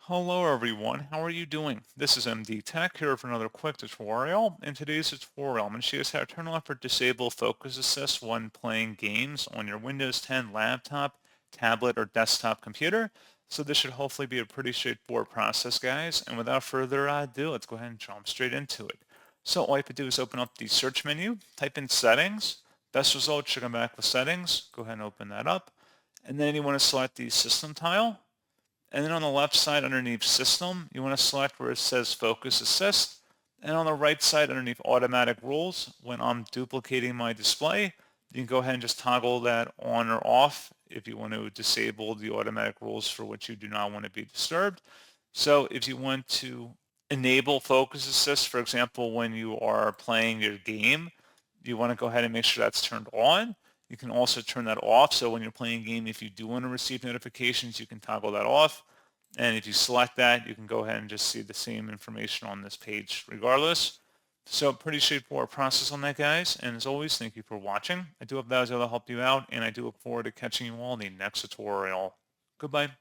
Hello everyone, how are you doing? This is MD Tech here for another quick tutorial. In today's tutorial, I'm going to show you how to turn off or disable Focus Assist when playing games on your Windows 10 laptop, tablet, or desktop computer. So this should hopefully be a pretty straightforward process, guys. And without further ado, let's go ahead and jump straight into it. So all you have to do is open up the search menu, type in settings. Best result should come back with settings. Go ahead and open that up. And then you want to select the system tile. And then on the left side underneath System, you want to select where it says Focus Assist. And on the right side underneath Automatic Rules, when I'm duplicating my display, you can go ahead and just toggle that on or off if you want to disable the automatic rules for which you do not want to be disturbed. So if you want to enable Focus Assist, for example, when you are playing your game, you want to go ahead and make sure that's turned on. You can also turn that off. So when you're playing a game, if you do want to receive notifications, you can toggle that off. And if you select that, you can go ahead and just see the same information on this page regardless. So pretty straightforward process on that, guys. And as always, thank you for watching. I do hope that was able to help you out, and I do look forward to catching you all in the next tutorial. Goodbye.